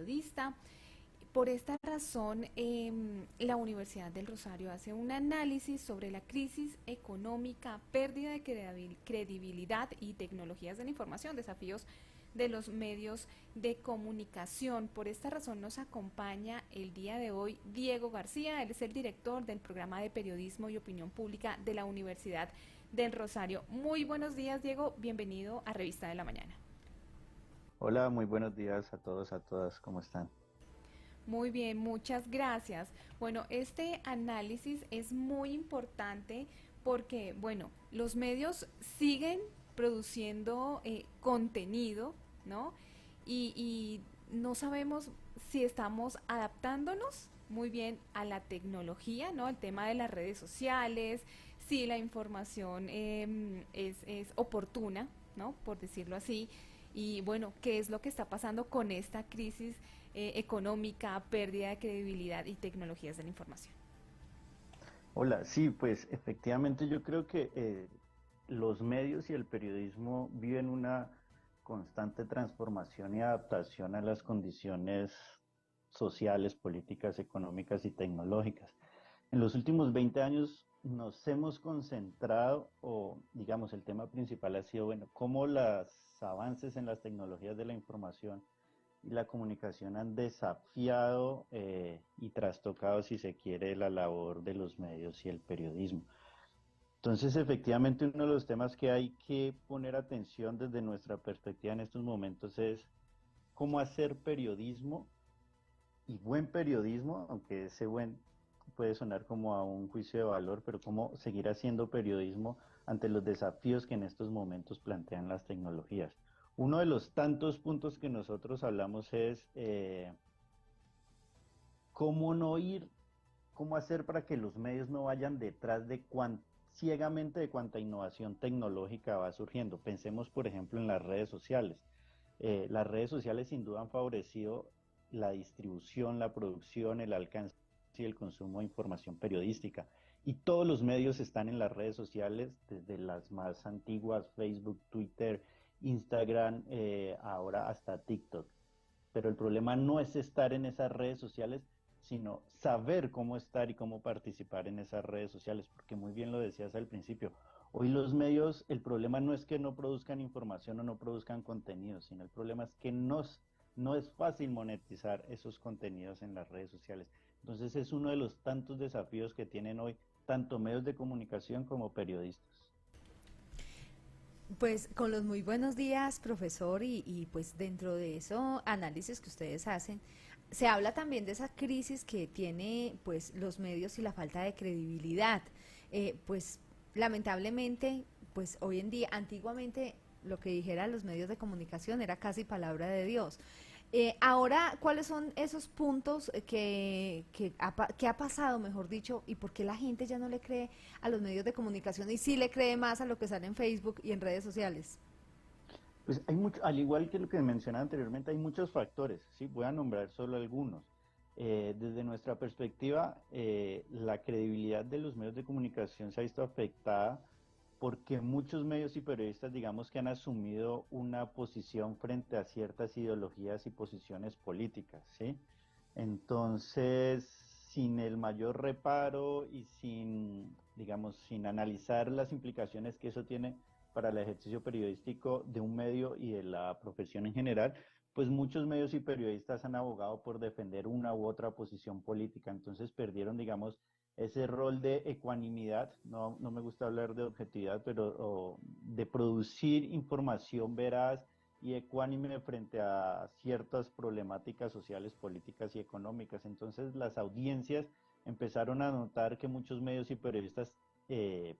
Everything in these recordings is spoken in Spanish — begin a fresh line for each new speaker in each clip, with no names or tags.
periodista. Por esta razón, la Universidad del Rosario hace un análisis sobre la crisis económica, pérdida de credibilidad y tecnologías de la información, desafíos de los medios de comunicación. Por esta razón nos acompaña el día de hoy Diego García. Él es el director del programa de periodismo y opinión pública de la Universidad del Rosario. Muy buenos días, Diego. Bienvenido a Revista de la Mañana.
Hola, muy buenos días a todos, a todas, ¿cómo están?
Muy bien, muchas gracias. Bueno, este análisis es muy importante porque, bueno, los medios siguen produciendo contenido, ¿no? Y no sabemos si estamos adaptándonos muy bien a la tecnología, ¿no? El tema de las redes sociales, si la información es oportuna, ¿no? Por decirlo así. Y bueno, ¿qué es lo que está pasando con esta crisis económica, pérdida de credibilidad y tecnologías de la información?
Hola, sí, pues efectivamente yo creo que los medios y el periodismo viven una constante transformación y adaptación a las condiciones sociales, políticas, económicas y tecnológicas. En los últimos 20 años nos hemos concentrado, o digamos, el tema principal ha sido, bueno, cómo los avances en las tecnologías de la información y la comunicación han desafiado y trastocado, si se quiere, la labor de los medios y el periodismo. Entonces, efectivamente, uno de los temas que hay que poner atención desde nuestra perspectiva en estos momentos es cómo hacer periodismo y buen periodismo, aunque ese buen puede sonar como a un juicio de valor, pero cómo seguir haciendo periodismo ante los desafíos que en estos momentos plantean las tecnologías. Uno de los tantos puntos que nosotros hablamos es cómo no ir, cómo hacer para que los medios no vayan detrás de ciegamente de cuánta innovación tecnológica va surgiendo. Pensemos, por ejemplo, en las redes sociales. Las redes sociales sin duda han favorecido la distribución, la producción, el alcance y el consumo de información periodística. Y todos los medios están en las redes sociales, desde las más antiguas, Facebook, Twitter, Instagram, ahora hasta TikTok. Pero el problema no es estar en esas redes sociales, sino saber cómo estar y cómo participar en esas redes sociales, porque muy bien lo decías al principio, hoy los medios, el problema no es que no produzcan información o no produzcan contenidos, sino el problema es que no es fácil monetizar esos contenidos en las redes sociales. Entonces es uno de los tantos desafíos que tienen hoy tanto medios de comunicación como periodistas.
Pues con los muy buenos días, profesor, pues dentro de eso análisis que ustedes hacen, se habla también de esa crisis que tiene pues los medios y la falta de credibilidad. Pues lamentablemente, pues hoy en día, antiguamente lo que dijera los medios de comunicación era casi palabra de Dios. Ahora, ¿cuáles son esos puntos que ha pasado, mejor dicho, y por qué la gente ya no le cree a los medios de comunicación y sí le cree más a lo que sale en Facebook y en redes sociales?
Pues hay mucho, al igual que lo que mencionaba anteriormente, hay muchos factores, ¿sí? Voy a nombrar solo algunos. Desde nuestra perspectiva, la credibilidad de los medios de comunicación se ha visto afectada porque muchos medios y periodistas, digamos que han asumido una posición frente a ciertas ideologías y posiciones políticas, ¿sí? Entonces, sin el mayor reparo y sin, digamos, sin analizar las implicaciones que eso tiene para el ejercicio periodístico de un medio y de la profesión en general, pues muchos medios y periodistas han abogado por defender una u otra posición política. Entonces perdieron, digamos, ese rol de ecuanimidad, no me gusta hablar de objetividad, pero de producir información veraz y ecuánime frente a ciertas problemáticas sociales, políticas y económicas. Entonces las audiencias empezaron a notar que muchos medios y periodistas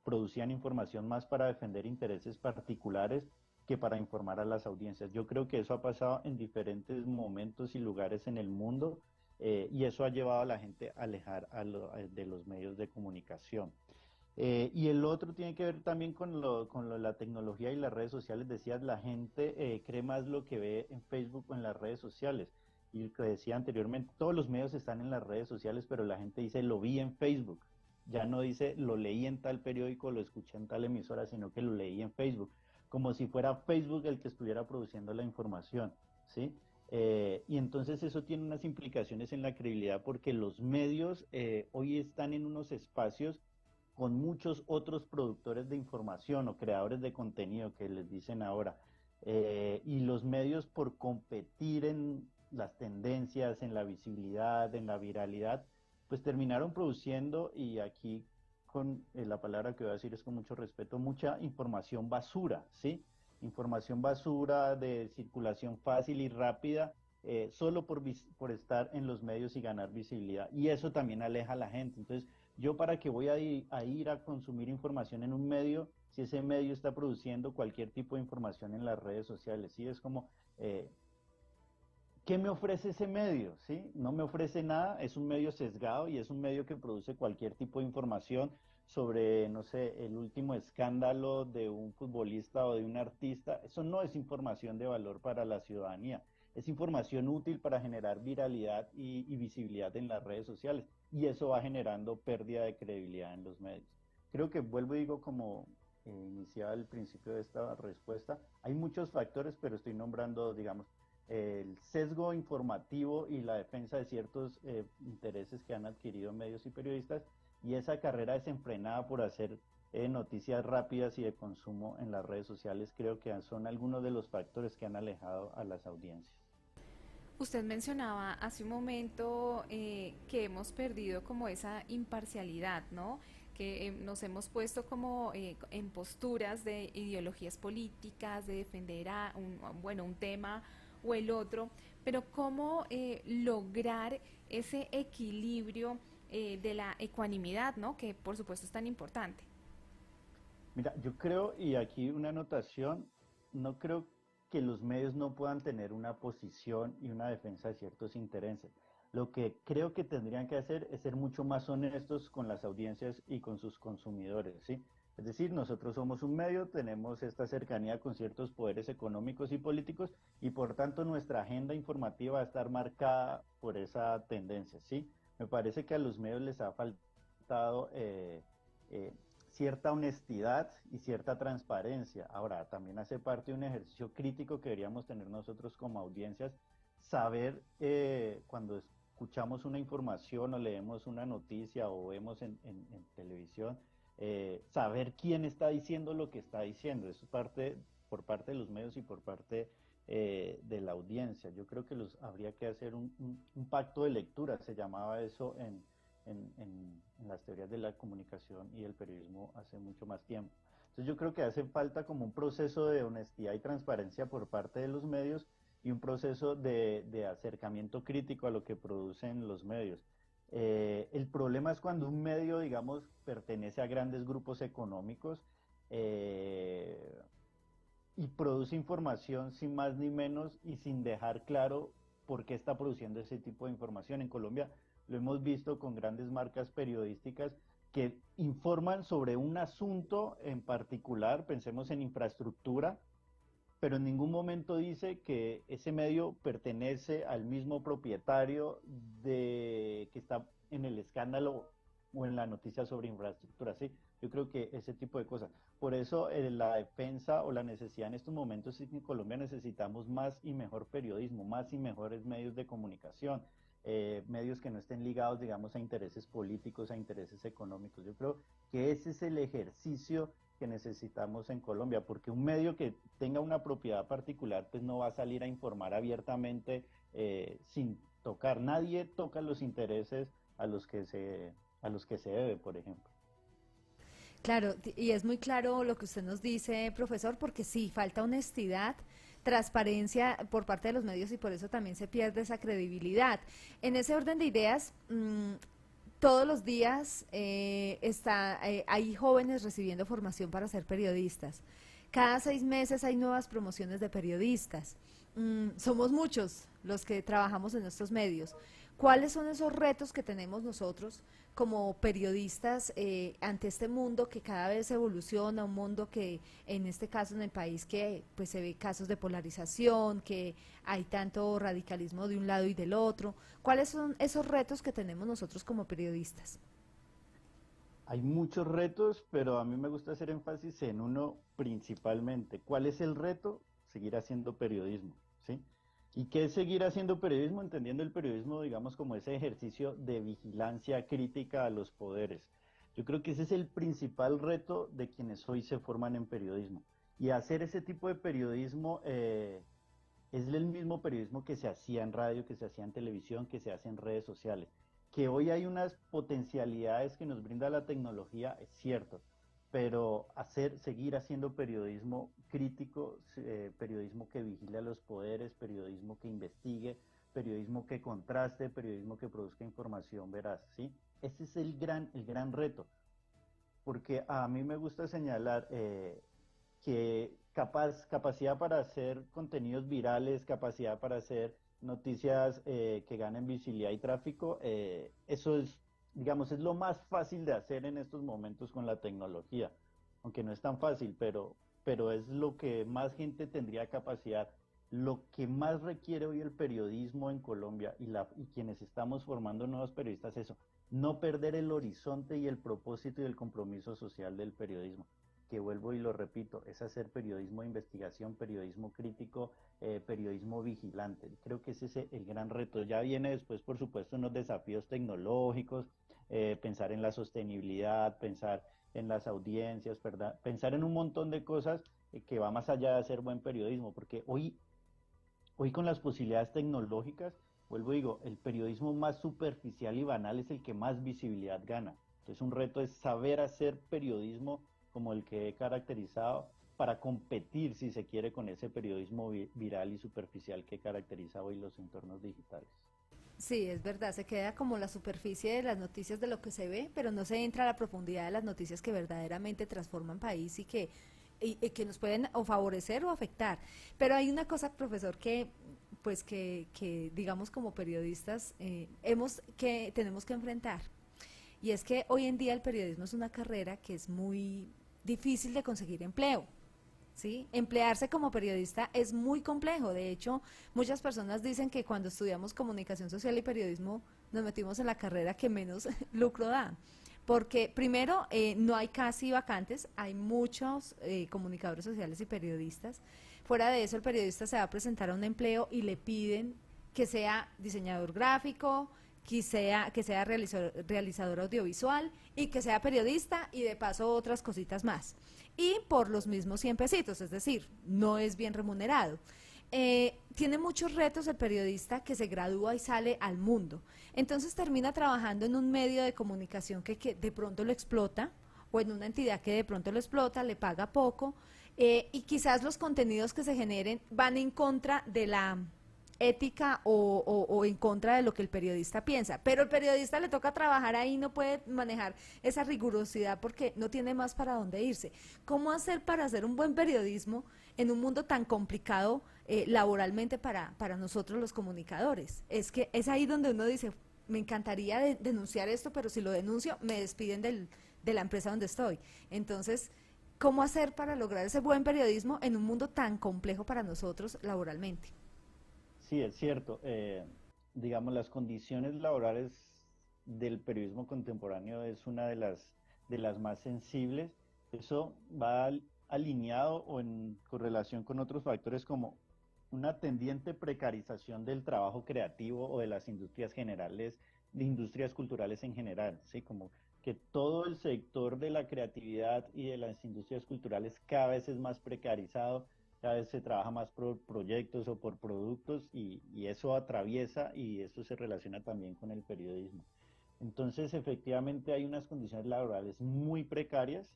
producían información más para defender intereses particulares que para informar a las audiencias. Yo creo que eso ha pasado en diferentes momentos y lugares en el mundo, y eso ha llevado a la gente a alejar de los medios de comunicación. Y el otro tiene que ver también la tecnología y las redes sociales. Decías, la gente cree más lo que ve en Facebook o en las redes sociales. Y lo que decía anteriormente, todos los medios están en las redes sociales, pero la gente dice, lo vi en Facebook. Ya no dice, lo leí en tal periódico, lo escuché en tal emisora, sino que lo leí en Facebook. Como si fuera Facebook el que estuviera produciendo la información, ¿sí? Y entonces eso tiene unas implicaciones en la credibilidad porque los medios hoy están en unos espacios con muchos otros productores de información o creadores de contenido que les dicen ahora. Y los medios por competir en las tendencias, en la visibilidad, en la viralidad, pues terminaron produciendo, y aquí con la palabra que voy a decir es con mucho respeto, mucha información basura, ¿sí? Información basura de circulación fácil y rápida, solo por estar en los medios y ganar visibilidad. Y eso también aleja a la gente. Entonces, yo para qué voy a ir a consumir información en un medio si ese medio está produciendo cualquier tipo de información en las redes sociales, ¿sí? Es como, ¿qué me ofrece ese medio? ¿Sí? No me ofrece nada, es un medio sesgado y es un medio que produce cualquier tipo de información sobre, no sé, el último escándalo de un futbolista o de un artista. Eso no es información de valor para la ciudadanía, es información útil para generar viralidad y visibilidad en las redes sociales, y eso va generando pérdida de credibilidad en los medios. Creo que vuelvo y digo, como iniciaba al principio de esta respuesta, hay muchos factores, pero estoy nombrando, digamos, el sesgo informativo y la defensa de ciertos intereses que han adquirido medios y periodistas, y esa carrera desenfrenada por hacer noticias rápidas y de consumo en las redes sociales, creo que son algunos de los factores que han alejado a las audiencias.
Usted mencionaba hace un momento que hemos perdido como esa imparcialidad, ¿no? Que nos hemos puesto como en posturas de ideologías políticas, de defender bueno, un tema o el otro, pero cómo lograr ese equilibrio de la ecuanimidad, ¿no? Que por supuesto es tan importante.
Mira, yo creo, y aquí una anotación, no creo que los medios no puedan tener una posición y una defensa de ciertos intereses. Lo que creo que tendrían que hacer es ser mucho más honestos con las audiencias y con sus consumidores, ¿sí? Es decir, nosotros somos un medio, tenemos esta cercanía con ciertos poderes económicos y políticos, y por tanto nuestra agenda informativa va a estar marcada por esa tendencia, ¿sí? Me parece que a los medios les ha faltado eh, cierta honestidad y cierta transparencia. Ahora, también hace parte de un ejercicio crítico que deberíamos tener nosotros como audiencias, saber cuando escuchamos una información o leemos una noticia o vemos en televisión, saber quién está diciendo lo que está diciendo. Eso es parte, por parte de los medios y por parte de la audiencia. Yo creo que habría que hacer un pacto de lectura, se llamaba eso en las teorías de la comunicación y el periodismo hace mucho más tiempo. Entonces yo creo que hace falta como un proceso de honestidad y transparencia por parte de los medios, y un proceso de acercamiento crítico a lo que producen los medios. El problema es cuando un medio, digamos, pertenece a grandes grupos económicos y produce información sin más ni menos y sin dejar claro por qué está produciendo ese tipo de información. En Colombia lo hemos visto con grandes marcas periodísticas que informan sobre un asunto en particular, pensemos en infraestructura, pero en ningún momento dice que ese medio pertenece al mismo propietario de que está en el escándalo o en la noticia sobre infraestructura, ¿sí? Yo creo que ese tipo de cosas. Por eso la defensa o la necesidad en estos momentos es que en Colombia necesitamos más y mejor periodismo, más y mejores medios de comunicación, medios que no estén ligados, digamos, a intereses políticos, a intereses económicos. Yo creo que ese es el ejercicio que necesitamos en Colombia, porque un medio que tenga una propiedad particular, pues no va a salir a informar abiertamente sin tocar. Nadie toca los intereses a los que se debe, por ejemplo.
Claro, y es muy claro lo que usted nos dice, profesor, porque sí, falta honestidad, transparencia por parte de los medios y por eso también se pierde esa credibilidad. En ese orden de ideas, todos los días hay jóvenes recibiendo formación para ser periodistas. Cada 6 meses hay nuevas promociones de periodistas. Somos muchos los que trabajamos en estos medios. ¿Cuáles son esos retos que tenemos nosotros como periodistas ante este mundo que cada vez evoluciona, un mundo que en este caso en el país que pues se ve casos de polarización, que hay tanto radicalismo de un lado y del otro? ¿Cuáles son esos retos que tenemos nosotros como periodistas?
Hay muchos retos, pero a mí me gusta hacer énfasis en uno principalmente. ¿Cuál es el reto? Seguir haciendo periodismo, ¿sí? ¿Y qué es seguir haciendo periodismo? Entendiendo el periodismo, digamos, como ese ejercicio de vigilancia crítica a los poderes. Yo creo que ese es el principal reto de quienes hoy se forman en periodismo. Y hacer ese tipo de periodismo es el mismo periodismo que se hacía en radio, que se hacía en televisión, que se hace en redes sociales. Que hoy hay unas potencialidades que nos brinda la tecnología, es cierto, pero seguir haciendo periodismo crítico, periodismo que vigile a los poderes, periodismo que investigue, periodismo que contraste, periodismo que produzca información veraz, ¿sí? Ese es el gran reto, porque a mí me gusta señalar que capacidad para hacer contenidos virales, capacidad para hacer noticias que ganen visibilidad y tráfico, eso es, digamos, es lo más fácil de hacer en estos momentos con la tecnología, aunque no es tan fácil, pero es lo que más gente tendría capacidad. Lo que más requiere hoy el periodismo en Colombia y quienes estamos formando nuevos periodistas es eso, no perder el horizonte y el propósito y el compromiso social del periodismo, que vuelvo y lo repito, es hacer periodismo de investigación, periodismo crítico, periodismo vigilante. Creo que ese es el gran reto. Ya viene después, por supuesto, unos desafíos tecnológicos, pensar en la sostenibilidad, pensar en las audiencias, ¿verdad? Pensar en un montón de cosas que va más allá de hacer buen periodismo, porque hoy con las posibilidades tecnológicas, vuelvo y digo, el periodismo más superficial y banal es el que más visibilidad gana. Entonces un reto es saber hacer periodismo como el que he caracterizado para competir, si se quiere, con ese periodismo viral y superficial que caracteriza hoy los entornos digitales.
Sí, es verdad, se queda como la superficie de las noticias de lo que se ve, pero no se entra a la profundidad de las noticias que verdaderamente transforman país y que nos pueden o favorecer o afectar. Pero hay una cosa, profesor, que pues que digamos como periodistas tenemos que enfrentar. Y es que hoy en día el periodismo es una carrera que es muy difícil de conseguir empleo. ¿Sí? Emplearse como periodista es muy complejo. De hecho, muchas personas dicen que cuando estudiamos comunicación social y periodismo nos metimos en la carrera que menos lucro da. Porque primero, no hay casi vacantes, hay muchos comunicadores sociales y periodistas. Fuera de eso, el periodista se va a presentar a un empleo y le piden que sea diseñador gráfico, que sea realizador audiovisual y que sea periodista y de paso otras cositas más. Y por los mismos 100 pesitos, es decir, no es bien remunerado. Tiene muchos retos el periodista que se gradúa y sale al mundo. Entonces termina trabajando en un medio de comunicación que de pronto lo explota o en una entidad que de pronto lo explota, le paga poco y quizás los contenidos que se generen van en contra de la ética o en contra de lo que el periodista piensa. Pero el periodista le toca trabajar ahí, no puede manejar esa rigurosidad porque no tiene más para dónde irse. ¿Cómo hacer para hacer un buen periodismo en un mundo tan complicado laboralmente para nosotros los comunicadores? Es que es ahí donde uno dice, me encantaría denunciar esto, pero si lo denuncio me despiden de la empresa donde estoy. Entonces, ¿cómo hacer para lograr ese buen periodismo en un mundo tan complejo para nosotros laboralmente?
Sí, es cierto. Digamos, las condiciones laborales del periodismo contemporáneo es una de las más sensibles. Eso va alineado o en correlación con otros factores como una tendiente precarización del trabajo creativo o de las industrias generales, de industrias culturales en general, ¿sí? Como que todo el sector de la creatividad y de las industrias culturales cada vez es más precarizado, cada vez se trabaja más por proyectos o por productos y eso atraviesa y eso se relaciona también con el periodismo. Entonces, efectivamente hay unas condiciones laborales muy precarias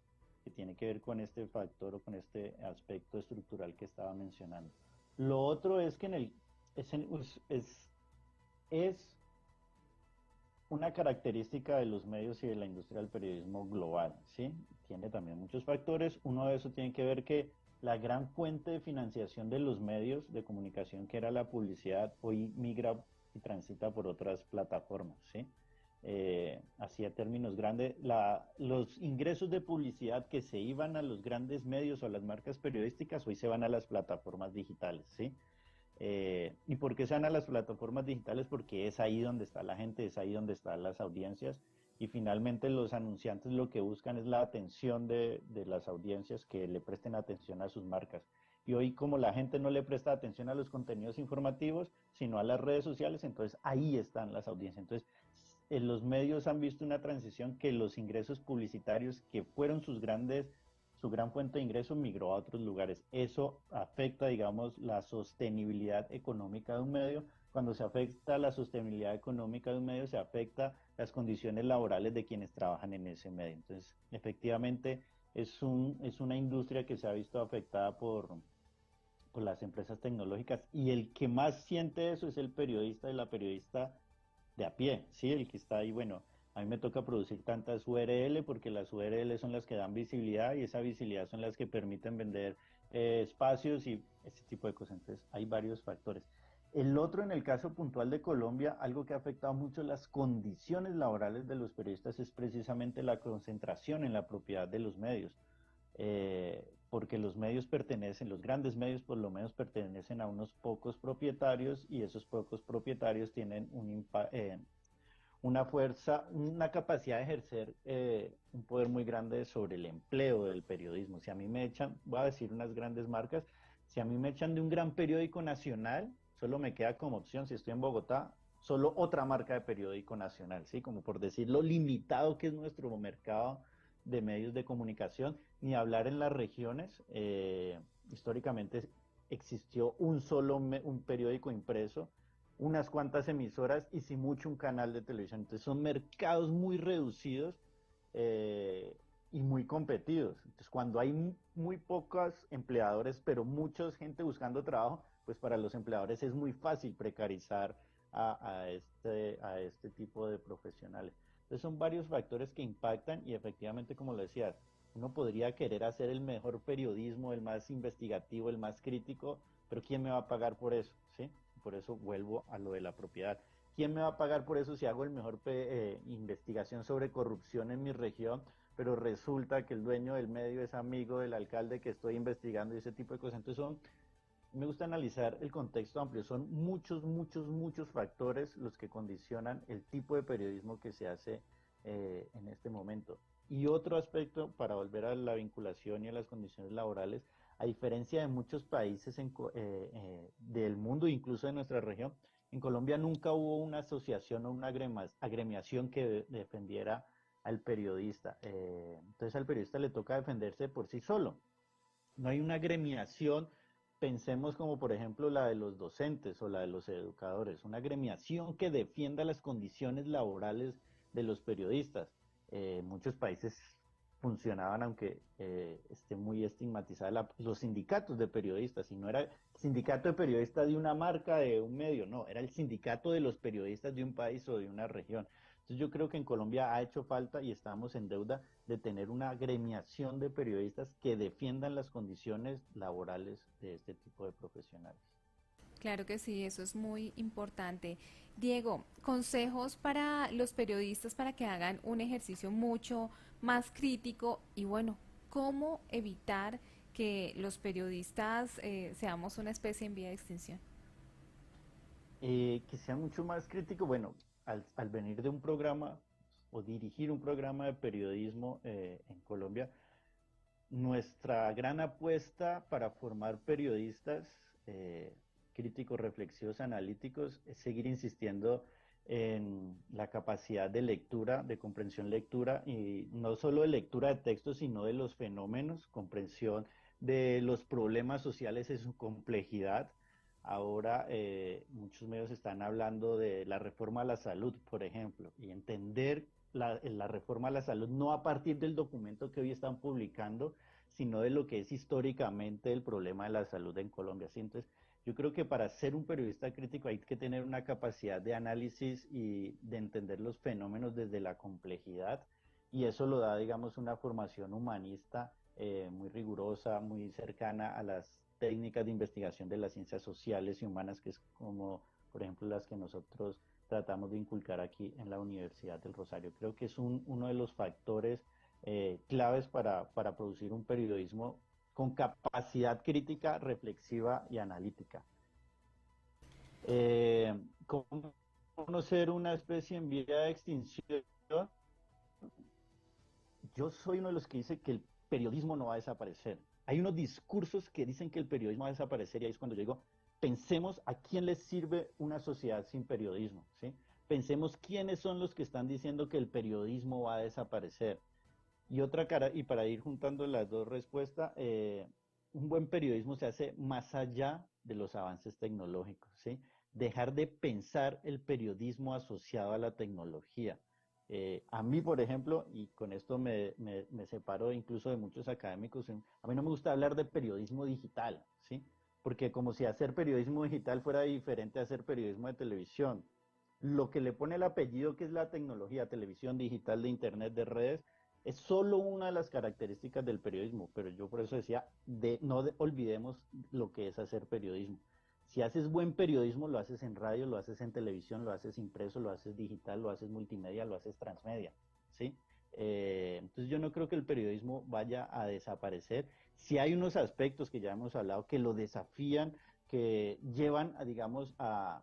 que tiene que ver con este factor o con este aspecto estructural que estaba mencionando. Lo otro es que es una característica de los medios y de la industria del periodismo global, ¿sí? Tiene también muchos factores. Uno de esos tiene que ver que la gran fuente de financiación de los medios de comunicación, que era la publicidad, hoy migra y transita por otras plataformas, ¿sí? Hacia términos grandes, los ingresos de publicidad que se iban a los grandes medios o a las marcas periodísticas, hoy se van a las plataformas digitales, ¿sí? ¿Y por qué se van a las plataformas digitales? Porque es ahí donde está la gente, es ahí donde están las audiencias y finalmente los anunciantes lo que buscan es la atención de las audiencias, que le presten atención a sus marcas. Y hoy como la gente no le presta atención a los contenidos informativos, sino a las redes sociales, entonces ahí están las audiencias. Entonces los medios han visto una transición que los ingresos publicitarios que fueron su gran fuente de ingresos migró a otros lugares. Eso afecta, digamos, la sostenibilidad económica de un medio. Cuando se afecta la sostenibilidad económica de un medio, se afecta las condiciones laborales de quienes trabajan en ese medio. Entonces, efectivamente, es una industria que se ha visto afectada por las empresas tecnológicas y el que más siente eso es el periodista y la periodista de a pie, ¿sí? El que está ahí, bueno, a mí me toca producir tantas URL porque las URL son las que dan visibilidad y esa visibilidad son las que permiten vender espacios y ese tipo de cosas. Entonces, hay varios factores. El otro, en el caso puntual de Colombia, algo que ha afectado mucho las condiciones laborales de los periodistas es precisamente la concentración en la propiedad de los medios. Porque los medios pertenecen, los grandes medios por lo menos pertenecen a unos pocos propietarios y esos pocos propietarios tienen una fuerza, una capacidad de ejercer un poder muy grande sobre el empleo del periodismo. Si a mí me echan, voy a decir unas grandes marcas, si a mí me echan de un gran periódico nacional, solo me queda como opción, si estoy en Bogotá, solo otra marca de periódico nacional, ¿sí? Como por decir lo limitado que es nuestro mercado de medios de comunicación, ni hablar en las regiones. Históricamente existió un periódico impreso, unas cuantas emisoras y si mucho un canal de televisión. Entonces son mercados muy reducidos y muy competidos. Entonces cuando hay muy pocos empleadores, pero mucha gente buscando trabajo, pues para los empleadores es muy fácil precarizar a este tipo de profesionales. Entonces son varios factores que impactan y efectivamente, como lo decías, uno podría querer hacer el mejor periodismo, el más investigativo, el más crítico, pero ¿quién me va a pagar por eso? ¿Sí? Por eso vuelvo a lo de la propiedad. ¿Quién me va a pagar por eso si hago el mejor investigación sobre corrupción en mi región, pero resulta que el dueño del medio es amigo del alcalde que estoy investigando y ese tipo de cosas? Entonces me gusta analizar el contexto amplio. Son muchos factores los que condicionan el tipo de periodismo que se hace en este momento. Y otro aspecto, para volver a la vinculación y a las condiciones laborales, a diferencia de muchos países del mundo, incluso de nuestra región, en Colombia nunca hubo una asociación o una agremiación que defendiera al periodista. Entonces al periodista le toca defenderse por sí solo. No hay una agremiación, pensemos como por ejemplo la de los docentes o la de los educadores, una agremiación que defienda las condiciones laborales de los periodistas. Muchos países funcionaban, aunque esté muy estigmatizada, los sindicatos de periodistas, y no era el sindicato de periodistas de una marca, de un medio, no, era el sindicato de los periodistas de un país o de una región. Entonces yo creo que en Colombia ha hecho falta y estamos en deuda de tener una agremiación de periodistas que defiendan las condiciones laborales de este tipo de profesionales.
Claro que sí, eso es muy importante. Diego, consejos para los periodistas para que hagan un ejercicio mucho más crítico y bueno, ¿cómo evitar que los periodistas seamos una especie en vía de extinción?
Que sea mucho más crítico, bueno, al venir de un programa o dirigir un programa de periodismo en Colombia, nuestra gran apuesta para formar periodistas críticos, reflexivos, analíticos, es seguir insistiendo en la capacidad de lectura, de comprensión lectura, y no solo de lectura de textos, sino de los fenómenos, comprensión de los problemas sociales en su complejidad. Ahora muchos medios están hablando de la reforma a la salud, por ejemplo, y entender la reforma a la salud no a partir del documento que hoy están publicando, sino de lo que es históricamente el problema de la salud en Colombia. ¿Sí? Entonces, yo creo que para ser un periodista crítico hay que tener una capacidad de análisis y de entender los fenómenos desde la complejidad, y eso lo da, digamos, una formación humanista muy rigurosa, muy cercana a las técnicas de investigación de las ciencias sociales y humanas, que es como, por ejemplo, las que nosotros tratamos de inculcar aquí en la Universidad del Rosario. Creo que es uno de los factores claves para producir un periodismo con capacidad crítica, reflexiva y analítica. ¿Cómo no ser una especie en vía de extinción? Yo soy uno de los que dice que el periodismo no va a desaparecer. hay unos discursos que dicen que el periodismo va a desaparecer, y ahí es cuando yo digo, pensemos a quién le sirve una sociedad sin periodismo, ¿sí? Pensemos quiénes son los que están diciendo que el periodismo va a desaparecer. Y otra cara, y para ir juntando las dos respuestas, un buen periodismo se hace más allá de los avances tecnológicos, ¿sí? Dejar de pensar el periodismo asociado a la tecnología. A mí, por ejemplo, y con esto me separo incluso de muchos académicos, a mí no me gusta hablar de periodismo digital, ¿sí? Porque como si hacer periodismo digital fuera diferente a hacer periodismo de televisión. Lo que le pone el apellido, que es la tecnología, televisión digital, de internet, de redes, es solo una de las características del periodismo, pero yo por eso decía, olvidemos lo que es hacer periodismo. Si haces buen periodismo, lo haces en radio, lo haces en televisión, lo haces impreso, lo haces digital, lo haces multimedia, lo haces transmedia, ¿sí? Entonces yo no creo que el periodismo vaya a desaparecer. Si hay unos aspectos que ya hemos hablado que lo desafían, que llevan, digamos, a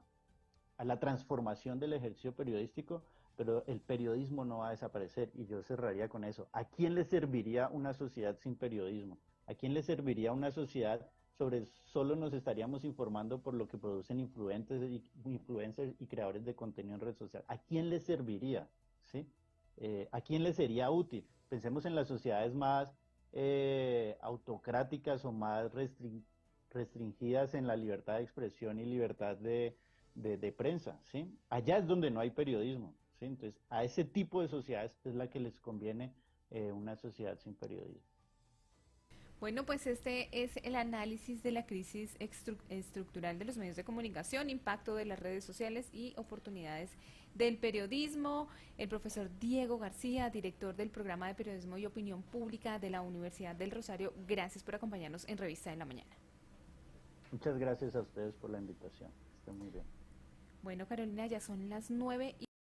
la transformación del ejercicio periodístico, pero el periodismo no va a desaparecer, y yo cerraría con eso. ¿A quién le serviría una sociedad sin periodismo? ¿A quién le serviría una sociedad sobre solo nos estaríamos informando por lo que producen influencers y creadores de contenido en red social? ¿A quién le serviría? ¿Sí? ¿A quién le sería útil? Pensemos en las sociedades más autocráticas o más restringidas en la libertad de expresión y libertad de prensa, ¿sí? Allá es donde no hay periodismo, ¿sí? Entonces, a ese tipo de sociedades es la que les conviene una sociedad sin periodismo.
Bueno, pues este es el análisis de la crisis estructural de los medios de comunicación, impacto de las redes sociales y oportunidades del periodismo. El profesor Diego García, director del programa de periodismo y opinión pública de la Universidad del Rosario, gracias por acompañarnos en Revista de la Mañana.
Muchas gracias a ustedes por la invitación. Estén muy bien.
Bueno, Carolina, ya son las 9:00.